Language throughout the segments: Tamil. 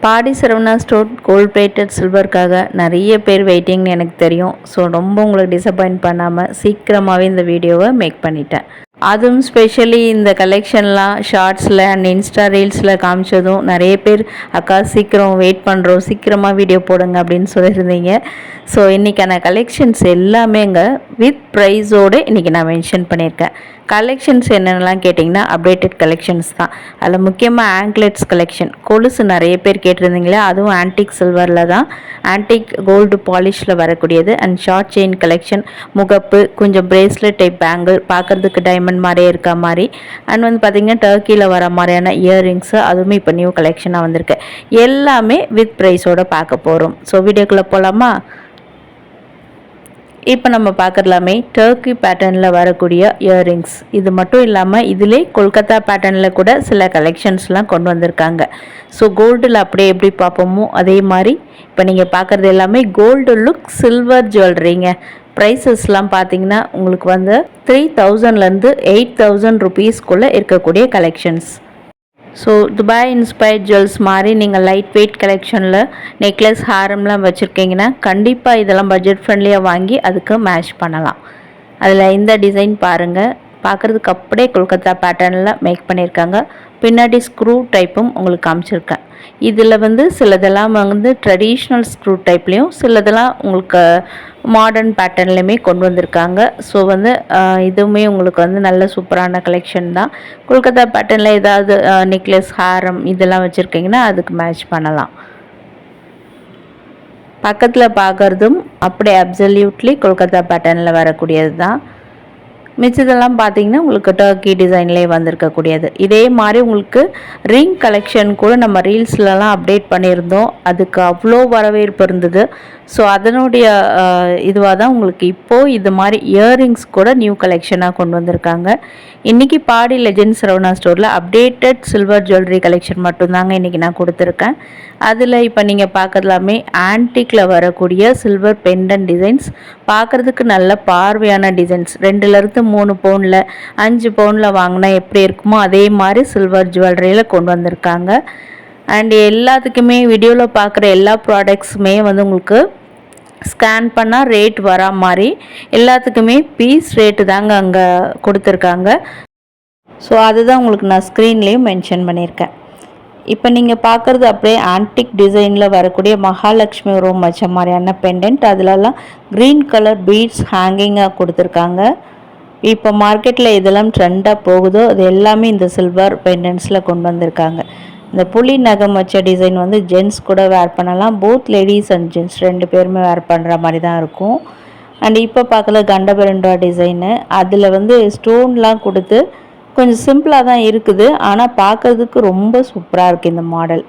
பாடி சரவணா ஸ்டோர் கோல்ட் பிளேட்டட் சில்வருக்காக நிறைய பேர் வெயிட்டிங்னு எனக்கு தெரியும். ஸோ ரொம்ப உங்களுக்கு டிசப்பாயிண்ட் பண்ணாமல் சீக்கிரமாகவே இந்த வீடியோவை மேக் பண்ணிட்டேன். அதுவும் ஸ்பெஷலி இந்த கலெக்ஷன்லாம் ஷார்ட்ஸில் அண்ட் இன்ஸ்டா ரீல்ஸில் காமிச்சதும் நிறைய பேர் அக்கா சீக்கிரம் வெயிட் பண்ணுறோம், சீக்கிரமாக வீடியோ போடுங்க அப்படின்னு சொல்லியிருந்தீங்க. ஸோ இன்றைக்கான கலெக்ஷன்ஸ் எல்லாமேங்க வித் ப்ரைஸோடு இன்றைக்கி நான் மென்ஷன் பண்ணியிருக்கேன். கலெக்ஷன்ஸ் என்னென்னலாம் கேட்டிங்கன்னா அப்டேட்டட் கலெக்ஷன்ஸ் தான். அதில் முக்கியமாக ஆங்க்லெட்ஸ் கலெக்ஷன், கொலுசு நிறைய பேர் கேட்டிருந்தீங்களே, அதுவும் ஆன்டிக் சில்வரில் தான், ஆன்டிக் கோல்டு பாலிஷில் வரக்கூடியது. அண்ட் ஷார்ட் செயின் கலெக்ஷன், முகப்பு, கொஞ்சம் பிரேஸ்லெட் டைப் பேங்கிள், பார்க்குறதுக்கு டைமண்ட் மாதிரியே இருக்க மாதிரி. அண்ட் வந்து பார்த்திங்கன்னா டர்க்கியில் வர மாதிரியான இயர்ரிங்ஸு, அதுவுமே இப்போ நியூ கலெக்ஷனாக வந்திருக்கு. எல்லாமே வித் ப்ரைஸோடு பார்க்க போகிறோம். ஸோ வீடியோக்குள்ளே போகலாமா? இப்போ நம்ம பார்க்கலாமே டர்க்கி பேட்டர்னில் வரக்கூடிய இயர்ரிங்ஸ். இது மட்டும் இல்லாமல் இதிலே கொல்கத்தா பேட்டர்னில் கூட சில கலெக்ஷன்ஸ்லாம் கொண்டு வந்திருக்காங்க. ஸோ கோல்டில் அப்படியே எப்படி பார்ப்போமோ அதே மாதிரி இப்போ நீங்கள் பார்க்குறது எல்லாமே கோல்டு லுக் சில்வர் ஜுவல்லரிங்க. ப்ரைஸஸ்லாம் பார்த்தீங்கன்னா உங்களுக்கு வந்து 3000லேருந்து 8000 ருபீஸ்க்குள்ளே இருக்கக்கூடிய collections. So Dubai inspired jewels மாதிரி நீங்கள் லைட் வெயிட் கலெக்ஷனில் நெக்லஸ் ஹாரம்லாம் வச்சுருக்கீங்கன்னா கண்டிப்பாக இதெல்லாம் பட்ஜெட் ஃப்ரெண்ட்லியாக வாங்கி அதுக்கு மேட்ச் பண்ணலாம். அதில் இந்த டிசைன் பாருங்கள், பார்க்குறதுக்கு அப்படியே கொல்கத்தா பேட்டர்னில் மேக் பண்ணியிருக்காங்க. பின்னாடி ஸ்க்ரூ டைப்பும் உங்களுக்கு காமிச்சிருக்கேன். இதில் வந்து சிலதெல்லாம் வந்து ட்ரெடிஷ்னல் ஸ்க்ரூ டைப்லேயும், சிலதெல்லாம் உங்களுக்கு மாடர்ன் பேட்டர்ன்லேயுமே கொண்டு வந்திருக்காங்க. ஸோ வந்து இதுவுமே உங்களுக்கு வந்து நல்ல சூப்பரான கலெக்ஷன் தான். கொல்கத்தா பேட்டர்னில் ஏதாவது நெக்லஸ் ஹாரம் இதெல்லாம் வச்சுருக்கீங்கன்னா அதுக்கு மேட்ச் பண்ணலாம். பக்கத்தில் பார்க்குறதும் அப்படியே அப்சல்யூட்லி கொல்கத்தா பேட்டர்னில் வரக்கூடியது தான். மிச்சதெல்லாம் பார்த்தீங்கன்னா உங்களுக்கு டர்க்கி டிசைன்லேயே வந்திருக்கக்கூடியது. இதே மாதிரி உங்களுக்கு ரிங் கலெக்ஷன் கூட நம்ம ரீல்ஸ்லலாம் அப்டேட் பண்ணியிருந்தோம். அதுக்கு அவ்வளோ வரவேற்பு இருந்தது. ஸோ அதனுடைய இதுவாக தான் உங்களுக்கு இப்போது இது மாதிரி இயர்ரிங்ஸ் கூட நியூ கலெக்ஷனாக கொண்டு வந்திருக்காங்க. இன்றைக்கி பாடி லெஜெண்ட் சரவணா ஸ்டோரில் அப்டேட்டட் சில்வர் ஜுவல்லரி கலெக்ஷன் மட்டும்தாங்க இன்றைக்கி நான் கொடுத்துருக்கேன். அதில் இப்போ நீங்கள் பார்க்கலாமே ஆன்டிக்கில் வரக்கூடிய சில்வர் பெண்டன் டிசைன்ஸ், பார்க்குறதுக்கு நல்ல பார்வையான டிசைன்ஸ். 2லேருந்து 3 பவுனில் 5 பவுனில் வாங்கினா எப்படி இருக்குமோ அதே மாதிரி சில்வர் ஜுவல்லரியில் கொண்டு வந்திருக்காங்க. அண்ட் எல்லாத்துக்குமே வீடியோவில் பார்க்குற எல்லா ப்ராடக்ட்ஸுமே வந்து உங்களுக்கு ஸ்கேன் பண்ணால் ரேட் வரா மாதிரி எல்லாத்துக்குமே பீஸ் ரேட்டு தாங்க அங்கே கொடுத்துருக்காங்க. ஸோ அதுதான் உங்களுக்கு நான் ஸ்க்ரீன்லேயும் மென்ஷன் பண்ணியிருக்கேன். இப்போ நீங்கள் பார்க்குறது அப்படியே ஆன்டிக் டிசைனில் வரக்கூடிய மகாலட்சுமி உருவம் வச்ச மாதிரியான பெண்டன்ட். அதிலலாம் க்ரீன் கலர் பீட்ஸ் ஹேங்கிங்காக கொடுத்துருக்காங்க. இப்போ மார்க்கெட்டில் இதெல்லாம் ட்ரெண்டாக போகுதோ அது எல்லாமே இந்த சில்வர் பெண்டன்ட்ஸில் கொண்டு வந்திருக்காங்க. இந்த புலி நகம் வச்ச டிசைன் வந்து ஜென்ட்ஸ் கூட வேர் பண்ணலாம். போத் லேடிஸ் அண்ட் ஜென்ட்ஸ் 2 பேருமே வேர் பண்ணுற மாதிரி தான் இருக்கும். அண்ட் இப்போ பார்க்கல கண்டபெரண்டா டிசைனு, அதில் வந்து ஸ்டோன்லாம் கொடுத்து கொஞ்சம் சிம்பிளாக தான் இருக்குது, ஆனால் பார்க்குறதுக்கு ரொம்ப சூப்பராக இருக்குது இந்த மாடல்.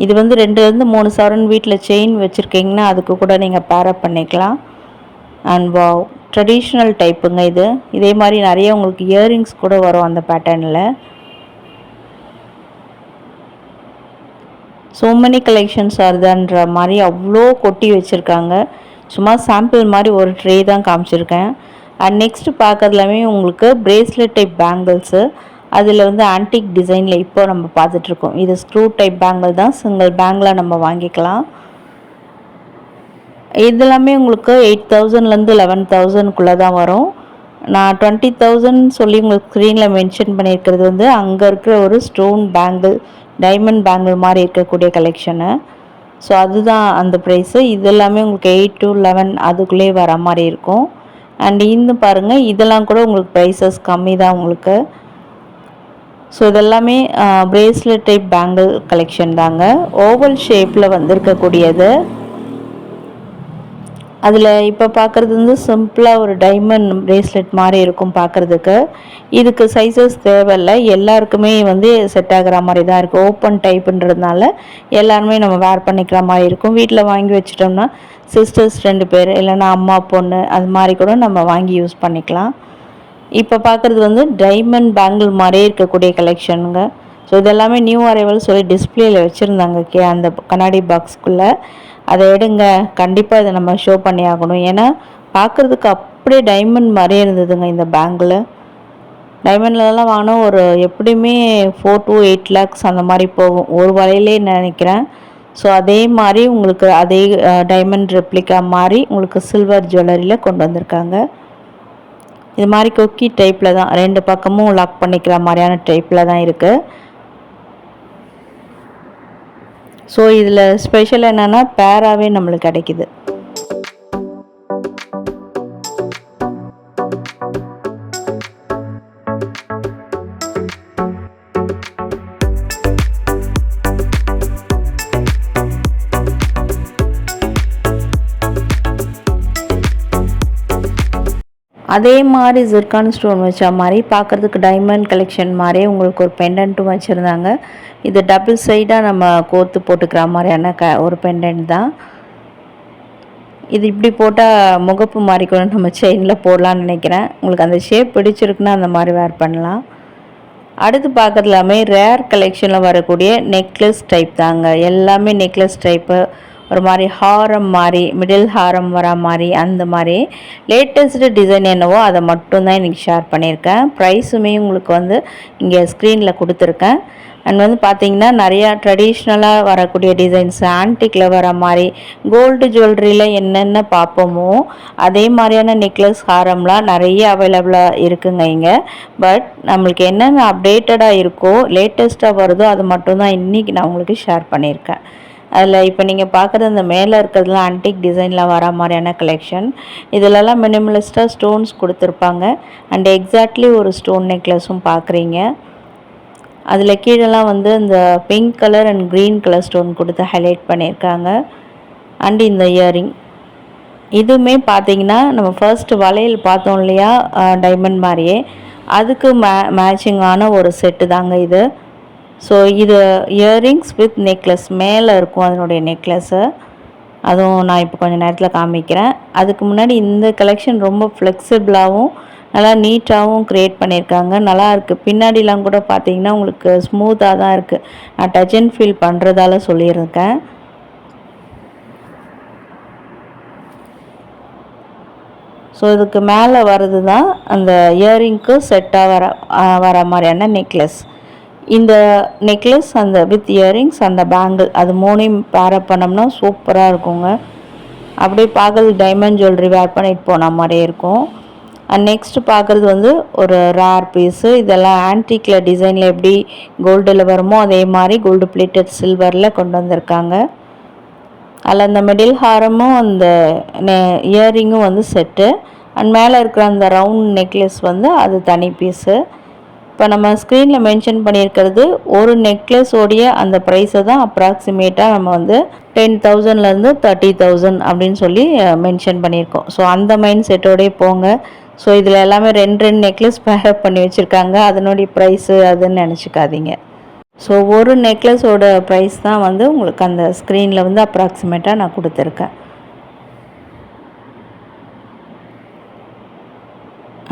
இது வந்து 2லேருந்து 3 சவரன் வீட்டில் செயின் வச்சுருக்கீங்கன்னா அதுக்கு கூட நீங்கள் பேரப் பண்ணிக்கலாம். அண்ட் வாவ், ட்ரெடிஷ்னல் டைப்புங்க இது. இதே மாதிரி நிறைய உங்களுக்கு இயர்ரிங்ஸ் கூட வரும் அந்த பேட்டர்னில். ஸோ மெனி கலெக்ஷன்ஸ் ஆறுதான்ற மாதிரி அவ்வளோ கொட்டி வச்சுருக்காங்க. சும்மா சாம்பிள் மாதிரி ஒரு ட்ரே தான் காமிச்சிருக்கேன். அண்ட் நெக்ஸ்ட்டு பார்க்குறதுலாமே உங்களுக்கு பிரேஸ்லெட் டைப் பேங்கிள்ஸு, அதில் வந்து ஆன்டிக் டிசைனில் இப்போ நம்ம பார்த்துட்ருக்கோம். இது ஸ்க்ரூ டைப் பேங்கிள் தான், சிங்கிள் பேங்கிளாக நம்ம வாங்கிக்கலாம். இதெல்லாமே உங்களுக்கு 8000லேருந்து 11,000க்குள்ளே தான் வரும். நான் 20,000 சொல்லி உங்களுக்கு ஸ்க்ரீனில் மென்ஷன் பண்ணியிருக்கிறது வந்து அங்கே இருக்கிற ஒரு ஸ்டோன் பேங்கிள், டைமண்ட் பேங்கிள் மாதிரி இருக்கக்கூடிய கலெக்ஷனு. ஸோ அதுதான் அந்த ப்ரைஸு. இது எல்லாமே உங்களுக்கு 8 to 11 அதுக்குள்ளே வர மாதிரி இருக்கும். அண்ட் இந்த பாருங்கள், இதெல்லாம் கூட உங்களுக்கு ப்ரைஸஸ் கம்மி தான் உங்களுக்கு. ஸோ இதெல்லாமே பிரேஸ்லெட் டைப் பேங்கிள் கலெக்ஷன் தாங்க. ஓவல் ஷேப்பில் வந்திருக்கக்கூடியது. அதில் இப்போ பார்க்குறது வந்து சிம்பிளாக ஒரு டைமண்ட் பிரேஸ்லெட் மாதிரி இருக்கும் பார்க்குறதுக்கு. இதுக்கு சைஸஸ் தேவையில்லை, எல்லாருக்குமே வந்து செட் ஆகிற மாதிரி தான் இருக்குது. ஓப்பன் டைப்புன்றதுனால எல்லாருமே நம்ம வேர் பண்ணிக்கிற மாதிரி இருக்கும். வீட்டில் வாங்கி வச்சிட்டோம்னா சிஸ்டர்ஸ் 2 பேர் இல்லைன்னா அம்மா பொண்ணு அது மாதிரி கூட நம்ம வாங்கி யூஸ் பண்ணிக்கலாம். இப்போ பார்க்குறது வந்து டைமண்ட் பேங்கிள் மாதிரியே இருக்கக்கூடிய கலெக்ஷனுங்க. ஸோ இதெல்லாமே நியூ அரைவல் சொல்லி டிஸ்பிளேயில் வச்சுருந்தாங்க அந்த கண்ணாடி பாக்ஸ்க்குள்ளே. அதை எடுங்க, கண்டிப்பாக இதை நம்ம ஷோ பண்ணி ஆகணும். ஏன்னா பார்க்குறதுக்கு அப்படியே டைமண்ட் மாதிரியே இருந்ததுங்க இந்த பேங்கில். டைமண்ட்லலாம் வாங்கினா ஒரு எப்படியுமே 4 to 8 lakhs அந்த மாதிரி போகும் ஒரு வளையலே நினைக்கிறேன். ஸோ அதே மாதிரி உங்களுக்கு அதே டைமண்ட் ரெப்ளிகா மாதிரி உங்களுக்கு சில்வர் ஜுவல்லரியில் கொண்டு வந்திருக்காங்க. இது மாதிரி கொக்கி டைப்பில் தான் 2 பக்கமும் லாக் பண்ணிக்கிற மாதிரியான டைப்பில் தான் இருக்குது. ஸோ இதில் ஸ்பெஷல் என்னென்னா பேராகவே நம்மளுக்கு கிடைக்கிது. அதே மாதிரி ஜிர்கான் ஸ்டோன் வச்ச மாதிரி பார்க்குறதுக்கு டைமண்ட் கலெக்ஷன் மாதிரியே உங்களுக்கு ஒரு பெண்டன்ட்டும் வச்சுருந்தாங்க. இது டபுள் சைடாக நம்ம கோர்த்து போட்டுக்கிற மாதிரியான ஒரு பெண்டன்ட் தான். இது இப்படி போட்டால் முகப்பு மாதிரி கூட நம்ம செயினில் போடலான்னு நினைக்கிறேன். உங்களுக்கு அந்த ஷேப் பிடிச்சிருக்குன்னா அந்த மாதிரி வேர் பண்ணலாம். அடுத்து பார்க்குறது எல்லாமே ரேர் கலெக்ஷனில் வரக்கூடிய நெக்லஸ் டைப் தாங்க. எல்லாமே நெக்லஸ் டைப்பு, ஒரு மாதிரி ஹாரம் மாதிரி, மிடில் ஹாரம் வர மாதிரி, அந்த மாதிரி லேட்டஸ்ட்டு டிசைன் என்னவோ அதை மட்டும்தான் இன்றைக்கி ஷேர் பண்ணியிருக்கேன். ப்ரைஸுமே உங்களுக்கு வந்து இங்கே ஸ்க்ரீனில் கொடுத்துருக்கேன். அண்ட் வந்து பார்த்திங்கன்னா நிறையா ட்ரெடிஷ்னலாக வரக்கூடிய டிசைன்ஸ், ஆன்டிக்கில் வர மாதிரி, கோல்டு ஜுவல்லரியில் என்னென்ன பார்ப்போமோ அதே மாதிரியான நெக்லஸ் ஹாரம்லாம் நிறைய அவைலபிளாக இருக்குங்க இங்கே. பட் நம்மளுக்கு என்னென்ன அப்டேட்டடாக இருக்கோ, லேட்டஸ்ட்டாக வருதோ அது மட்டும்தான் இன்றைக்கி நான் உங்களுக்கு ஷேர் பண்ணியிருக்கேன். அதில் இப்போ நீங்கள் பார்க்குறது அந்த மேலே இருக்கிறதுலாம் ஆன்டிக் டிசைனில் வர மாதிரியான கலெக்ஷன். இதிலெல்லாம் மினிமலிஸ்ட்டாக ஸ்டோன்ஸ் கொடுத்துருப்பாங்க. அண்ட் எக்ஸாக்ட்லி ஒரு ஸ்டோன் நெக்லஸும் பார்க்குறீங்க. அதில் கீழெல்லாம் வந்து இந்த pink colour and green colour stone கொடுத்து ஹைலைட் பண்ணியிருக்காங்க. அண்ட் இந்த இயரிங் இதுவுமே பார்த்திங்கன்னா நம்ம ஃபர்ஸ்ட் வளையல் பார்த்தோம் இல்லையா, டைமண்ட் மாதிரியே, அதுக்கு மேட்சிங்கான ஒரு செட்டு தாங்க இது. ஸோ இது இயரிங்ஸ் வித் நெக்லஸ் மேலே இருக்கும் அதனுடைய நெக்லஸ்ஸு. அதுவும் நான் இப்போ கொஞ்சம் நேரத்தில் காமிக்கிறேன். அதுக்கு முன்னாடி இந்த கலெக்ஷன் ரொம்ப ஃப்ளெக்சிபிளாகவும் நல்லா நீட்டாகவும் க்ரியேட் பண்ணியிருக்காங்க. நல்லா இருக்குது. பின்னாடிலாம் கூட பார்த்திங்கன்னா உங்களுக்கு ஸ்மூத்தாக தான் இருக்குது. நான் டச் அண்ட் ஃபீல் பண்ணுறதால சொல்லியிருக்கேன். ஸோ இதுக்கு மேலே வர்றது தான் அந்த இயரிங்க்கு செட்டாக வர மாதிரியான நெக்லஸ். இந்த நெக்லஸ் அந்த வித் இயரிங்ஸ் அந்த பேங்கிள் அது மூணையும் பேரப் பண்ணோம்னா சூப்பராக இருக்குங்க. அப்படியே பார்க்குறது டைமண்ட் ஜுவல்லரி வேர் பண்ணிட்டு போன மாதிரியே இருக்கும். அண்ட் நெக்ஸ்ட்டு பார்க்குறது வந்து ஒரு ரேர் பீஸு. இதெல்லாம் ஆன்டிக்கில் டிசைனில் எப்படி கோல்டில் வருமோ அதே மாதிரி கோல்டு பிளேட்டட் சில்வரில் கொண்டு வந்திருக்காங்க. அதில் அந்த மிடில் ஹாரமும் அந்த இயரிங்கும் வந்து செட்டு. அண்ட் மேலே இருக்கிற அந்த ரவுண்ட் நெக்லஸ் வந்து அது தனி பீஸு. இப்போ நம்ம ஸ்க்ரீனில் மென்ஷன் பண்ணியிருக்கிறது ஒரு நெக்லஸோடைய அந்த ப்ரைஸை தான் அப்ராக்சிமேட்டாக நம்ம வந்து 10,000லேருந்து 30,000 அப்படின்னு சொல்லி மென்ஷன் பண்ணியிருக்கோம். ஸோ அந்த மைண்ட் செட்டோடய போங்க. ஸோ இதில் எல்லாமே 2 நெக்லஸ் பேரப் பண்ணி வச்சுருக்காங்க. அதனுடைய ப்ரைஸு அதுன்னு நினச்சிக்காதீங்க. ஸோ ஒரு நெக்லஸோட ப்ரைஸ் தான் வந்து உங்களுக்கு அந்த ஸ்க்ரீனில் வந்து அப்ராக்சிமேட்டாக நான் கொடுத்துருக்கேன்.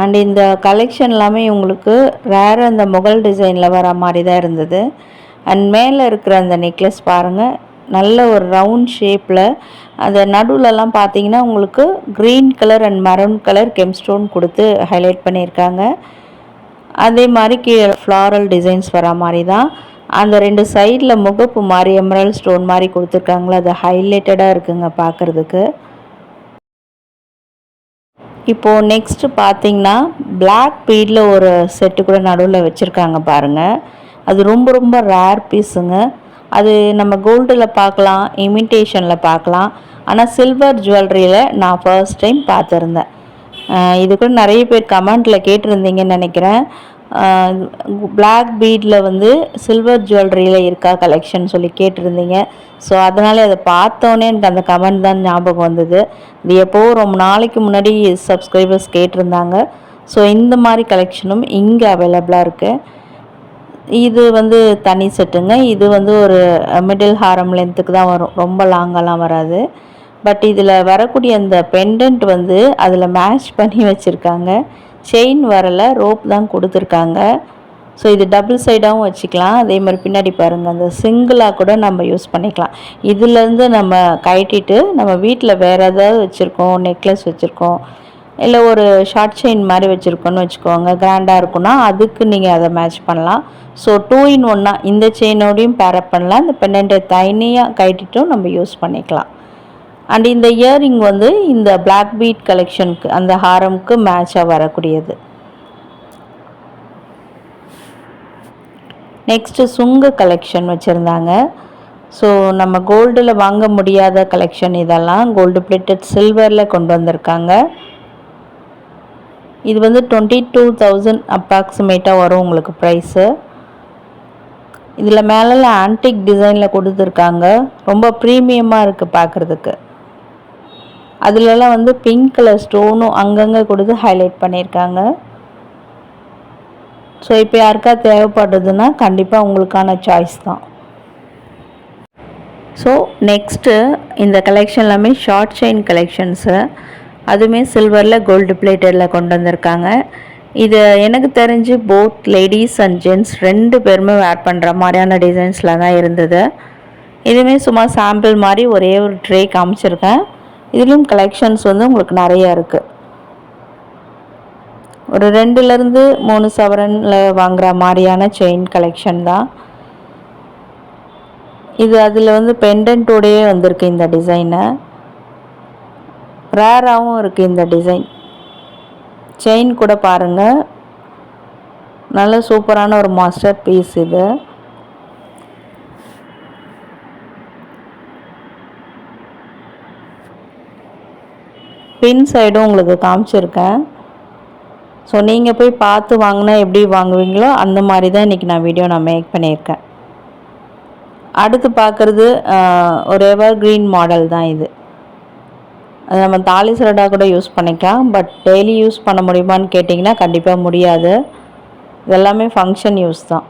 அண்ட் இந்த கலெக்ஷன் எல்லாமே உங்களுக்கு ரேராக அந்த முகல் டிசைனில் வர மாதிரி தான் இருந்தது. அண்ட் மேலே இருக்கிற அந்த நெக்லஸ் பாருங்கள், நல்ல ஒரு ரவுண்ட் ஷேப்பில் அந்த நடுவிலலாம் பார்த்தீங்கன்னா உங்களுக்கு green colour and maroon colour gemstone கொடுத்து ஹைலைட் பண்ணியிருக்காங்க. அதே மாதிரி கீழே ஃப்ளாரல் டிசைன்ஸ் வர மாதிரி தான். அந்த 2 சைடில் முகப்பு மாதிரி எமரல்ட் ஸ்டோன் மாதிரி கொடுத்துருக்காங்களா, அது ஹைலைட்டடாக இருக்குங்க பார்க்குறதுக்கு. இப்போது நெக்ஸ்ட்டு பார்த்திங்கன்னா பிளாக் பீடில் ஒரு செட்டு கூட நடுவில் வச்சுருக்காங்க பாருங்கள். அது ரொம்ப ரொம்ப ரேர் பீஸுங்க. அது நம்ம கோல்டில் பார்க்கலாம், இமிட்டேஷனில் பார்க்கலாம். ஆனால் சில்வர் ஜுவல்லரியில் நான் ஃபர்ஸ்ட் டைம் பார்த்துருந்தேன். இது கூட நிறைய பேர் கமெண்ட்டில் கேட்டிருந்தீங்கன்னு நினைக்கிறேன். பிளாக் பீடில் வந்து சில்வர் ஜுவல்லரியில் இருக்கா கலெக்ஷன் சொல்லி கேட்டிருந்தீங்க. ஸோ அதனால் அதை பார்த்தோன்னே எனக்கு அந்த கமெண்ட் தான் ஞாபகம் வந்தது. இது எப்போது ரொம்ப நாளைக்கு முன்னாடி சப்ஸ்கிரைபர்ஸ் கேட்டிருந்தாங்க. ஸோ இந்த மாதிரி கலெக்ஷனும் இங்கே அவைலபிளாக இருக்குது. இது வந்து தனி செட்டுங்க. இது வந்து ஒரு மிடில் ஹாரம் லென்த்துக்கு தான் வரும், ரொம்ப லாங்கெல்லாம் வராது. பட் இதில் வரக்கூடிய அந்த பெண்டன்ட் வந்து அதில் மேட்ச் பண்ணி வச்சுருக்காங்க. செயின் வரலை, ரோப் தான் கொடுத்துருக்காங்க. ஸோ இது டபுள் சைடாகவும் வச்சுக்கலாம். அதே மாதிரி பின்னாடி பாருங்கள், அந்த சிங்கிளாக கூட நம்ம யூஸ் பண்ணிக்கலாம். இதுலேருந்து நம்ம கழட்டிட்டு நம்ம வீட்டில் வேறு ஏதாவது வச்சுருக்கோம், நெக்லஸ் வச்சுருக்கோம், இல்லை ஒரு ஷார்ட் செயின் மாதிரி வச்சுருக்கோன்னு வச்சுக்கோங்க, கிராண்டாக இருக்குன்னா அதுக்கு நீங்கள் அதை மேட்ச் பண்ணலாம். ஸோ 2 in 1 இந்த செயினோடையும் பேரப் பண்ணலாம். இந்த பெண்டன்ட்டை தனியாக கட்டிட்டும் நம்ம யூஸ் பண்ணிக்கலாம். அண்ட் இந்த இயரிங் வந்து இந்த பிளாக் பீட் கலெக்ஷனுக்கு அந்த ஹாரமுக்கு மேட்சாக வரக்கூடியது. நெக்ஸ்ட்டு சுங்க கலெக்ஷன் வச்சுருந்தாங்க. ஸோ நம்ம கோல்டில் வாங்க முடியாத கலெக்ஷன் இதெல்லாம் கோல்டு பிளேட்டட் சில்வரில் கொண்டு வந்திருக்காங்க. இது வந்து 22,000 அப்ராக்சிமேட்டாக வரும் உங்களுக்கு ப்ரைஸு. இதில் மேலெல்லாம் ஆன்டிக் டிசைனில் கொடுத்துருக்காங்க. ரொம்ப ப்ரீமியமாக இருக்குது பார்க்குறதுக்கு. அதிலலாம் வந்து பிங்க் கலர் ஸ்டோனும் அங்கங்கே கொடுத்து ஹைலைட் பண்ணியிருக்காங்க. ஸோ இப்போ யாருக்கா தேவைப்படுறதுன்னா கண்டிப்பாக உங்களுக்கான சாய்ஸ் தான். ஸோ நெக்ஸ்ட்டு இந்த கலெக்ஷன் எல்லாமே ஷார்ட் செயின் கலெக்ஷன்ஸு, அதுவுமே சில்வரில் கோல்டு பிளேட்டடில் கொண்டு வந்திருக்காங்க. இது எனக்கு தெரிஞ்சு போத் லேடிஸ் அண்ட் ஜென்ட்ஸ் 2 பேருமே வேர் பண்ணுற மாதிரியான டிசைன்ஸில் தான் இருந்தது. இதுவுமே சும்மா சாம்பிள் மாதிரி ஒரே ஒரு ட்ரே காமிச்சிருக்கேன். இதிலும் கலெக்ஷன்ஸ் வந்து உங்களுக்கு நிறையா இருக்குது. ஒரு 2லேருந்து 3 சவரனில் வாங்குகிற மாதிரியான செயின் கலெக்ஷன் தான் இது. அதில் வந்து பெண்டன்ட்டோடையே வந்திருக்கு இந்த டிசைனை. ரேராகவும் இருக்குது இந்த டிசைன். செயின் கூட பாருங்கள், நல்ல சூப்பரான ஒரு மாஸ்டர் பீஸ் இது. பின் சைடும் உங்களுக்கு காமிச்சிருக்கேன். ஸோ நீங்கள் போய் பார்த்து வாங்கினா எப்படி வாங்குவீங்களோ அந்த மாதிரி தான் இன்றைக்கி நான் மேக் பண்ணியிருக்கேன். அடுத்து பார்க்குறது ஒரு எவர் கிரீன் மாடல் தான் இது. அது நம்ம தாலி சரடாக கூட யூஸ் பண்ணிக்கலாம். பட் டெய்லி யூஸ் பண்ண முடியுமான்னு கேட்டிங்கன்னா கண்டிப்பாக முடியாது. இதெல்லாமே ஃபங்க்ஷன் யூஸ் தான்.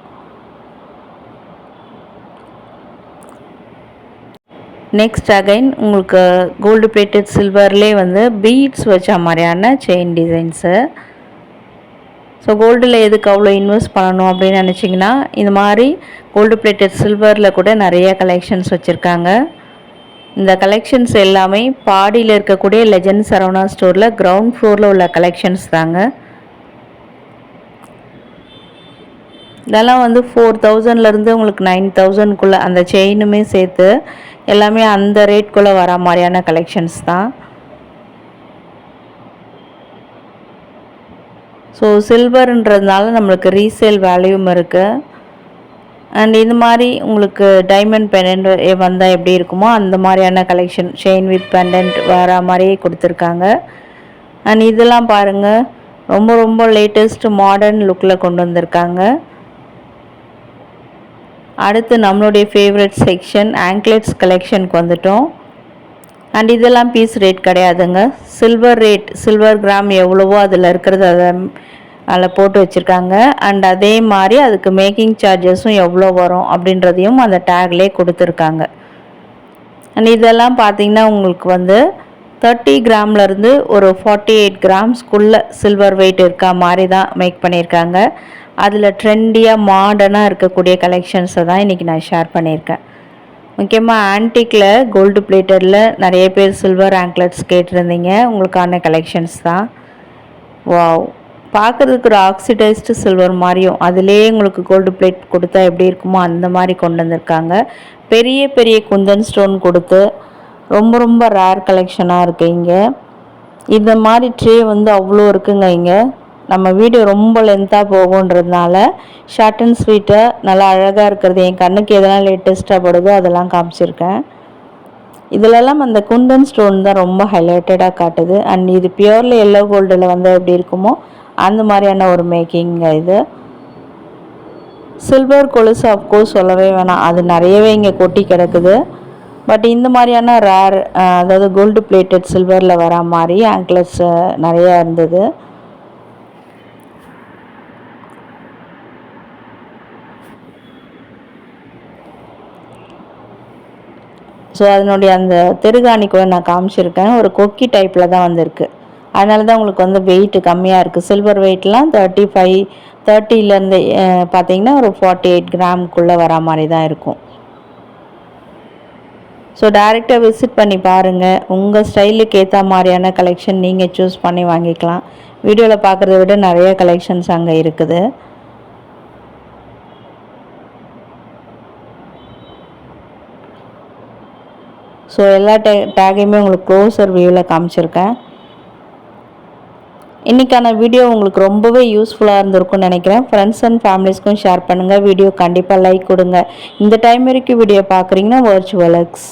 நெக்ஸ்ட் அகைன் உங்களுக்கு கோல்டு பிளேட்டட் சில்வர்லேயே வந்து பீட்ஸ் வச்ச மாதிரியான செயின் டிசைன்ஸு. ஸோ கோல்டில் எதுக்கு அவ்வளோ இன்வெஸ்ட் பண்ணணும் அப்படின்னு நினச்சிங்கன்னா இந்த மாதிரி கோல்டு பிளேட்டட் சில்வரில் கூட நிறைய கலெக்ஷன்ஸ் வச்சுருக்காங்க. இந்த கலெக்ஷன்ஸ் எல்லாமே பாடியில் இருக்கக்கூடிய லெஜண்ட் சரவணா ஸ்டோரில் கிரவுண்ட் ஃப்ளோரில் உள்ள கலெக்ஷன்ஸ் தாங்க. இதெல்லாம் வந்து 4,000லேருந்து உங்களுக்கு 9,000க்குள்ளே அந்த செயினுமே சேர்த்து எல்லாமே அந்த ரேட்குள்ளே வர மாதிரியான கலெக்ஷன்ஸ் தான். ஸோ சில்வர்ன்றதுனால நம்மளுக்கு ரீசேல் வேல்யூவும் இருக்குது. அண்ட் இந்த மாதிரி உங்களுக்கு டைமண்ட் பெண்டன்ட் வந்தால் எப்படி இருக்குமோ அந்த மாதிரியான கலெக்ஷன் செயின் வித் பெண்டன்ட் வர மாதிரியே கொடுத்துருக்காங்க. அண்ட் இதெல்லாம் பாருங்கள், ரொம்ப ரொம்ப லேட்டஸ்ட் மாடர்ன் லுக்கில் கொண்டு வந்திருக்காங்க. அடுத்து நம்மளுடைய ஃபேவரட் செக்ஷன் ஆங்க்லெட்ஸ் கலெக்ஷனுக்கு வந்துட்டோம். அண்ட் இதெல்லாம் பீஸ் ரேட் கிடையாதுங்க, சில்வர் ரேட், சில்வர் கிராம் எவ்வளவோ அதில் இருக்கிறது அதில் போட்டு வச்சுருக்காங்க. அண்ட் அதே மாதிரி அதுக்கு மேக்கிங் சார்ஜஸும் எவ்வளோ வரும் அப்படின்றதையும் அந்த டேக்லேயே கொடுத்துருக்காங்க. அண்ட் இதெல்லாம் பார்த்திங்கன்னா உங்களுக்கு வந்து 30 கிராம்லேருந்து ஒரு 48 கிராம்ஸ்குள்ளே சில்வர் வெயிட் இருக்கா மாதிரி தான் மேக் பண்ணியிருக்காங்க. அதில் ட்ரெண்டியாக மாடர்னாக இருக்கக்கூடிய கலெக்ஷன்ஸை தான் இன்றைக்கி நான் ஷேர் பண்ணியிருக்கேன். முக்கியமாக ஆன்டிக்கில் கோல்டு பிளேட்டடில் நிறைய பேர் சில்வர் ஆங்க்லெட்ஸ் கேட்டிருந்தீங்க, உங்களுக்கான கலெக்ஷன்ஸ் தான். வாவ், பார்க்குறதுக்கு ஒரு ஆக்சிடைஸ்டு சில்வர் மாதிரியும் அதிலே உங்களுக்கு கோல்டு பிளேட் கொடுத்தா எப்படி இருக்குமோ அந்த மாதிரி கொண்டு வந்திருக்காங்க. பெரிய பெரிய குந்தன் ஸ்டோன் கொடுத்து ரொம்ப ரொம்ப ரேர் கலெக்ஷனாக இருக்குது இங்கே. இந்த மாதிரி ட்ரே வந்து அவ்வளோ இருக்குங்க இங்கே. நம்ம வீடியோ ரொம்ப லென்த்தாக போகுன்றதுனால ஷார்ட் அண்ட் ஸ்வீட்டாக நல்லா அழகாக இருக்கிறது, என் கண்ணுக்கு எதெல்லாம் லேட்டஸ்ட்டாக படுதோ அதெல்லாம் காமிச்சிருக்கேன். இதிலெல்லாம் அந்த குந்தன் ஸ்டோன் தான் ரொம்ப ஹைலைட்டடாக காட்டுது. அண்ட் இது பியூர்லி எல்லோ கோல்டில் வந்து எப்படி இருக்குமோ அந்த மாதிரியான ஒரு மேக்கிங் இது. சில்வர் கொலுசு அஃப்கோர்ஸ் சொல்லவே வேணாம், அது நிறையவே இங்கே கொட்டி கிடக்குது. பட் இந்த மாதிரியான ரேர், அதாவது கோல்டு பிளேட்டட் சில்வரில் வர மாதிரி ஆங்க்லெட்ஸ் நிறையா இருந்தது. ஸோ அதனுடைய அந்த திருகாணி கூட நான் காமிச்சிருக்கேன், ஒரு கொக்கி டைப்பில் தான் வந்திருக்கு. அதனால தான் உங்களுக்கு வந்து வெயிட் கம்மியாக இருக்குது. சில்வர் வெயிட்லாம் 35, 30லேருந்து பார்த்தீங்கன்னா ஒரு 48 கிராமுக்குள்ளே வர மாதிரி தான் இருக்கும். ஸோ டைரெக்டாக விசிட் பண்ணி பாருங்கள். உங்கள் ஸ்டைலுக்கு ஏற்ற மாதிரியான கலெக்ஷன் நீங்கள் சூஸ் பண்ணி வாங்கிக்கலாம். வீடியோவில் பார்க்குறத விட நிறைய கலெக்ஷன்ஸ் அங்கே இருக்குது. ஸோ எல்லா டேகையுமே உங்களுக்கு க்ளோஸர் வியூவில் காமிச்சிருக்கேன். இன்றைக்கான வீடியோ உங்களுக்கு ரொம்பவே யூஸ்ஃபுல்லாக இருந்திருக்கும்னு நினைக்கிறேன். ஃப்ரெண்ட்ஸ் அண்ட் ஃபேமிலிஸ்க்கும் ஷேர் பண்ணுங்கள். வீடியோ கண்டிப்பாக லைக் கொடுங்க. இந்த டைம் வரைக்கும் வீடியோ பார்க்குறீங்கன்னா வர்ச்சுவல் எக்ஸ்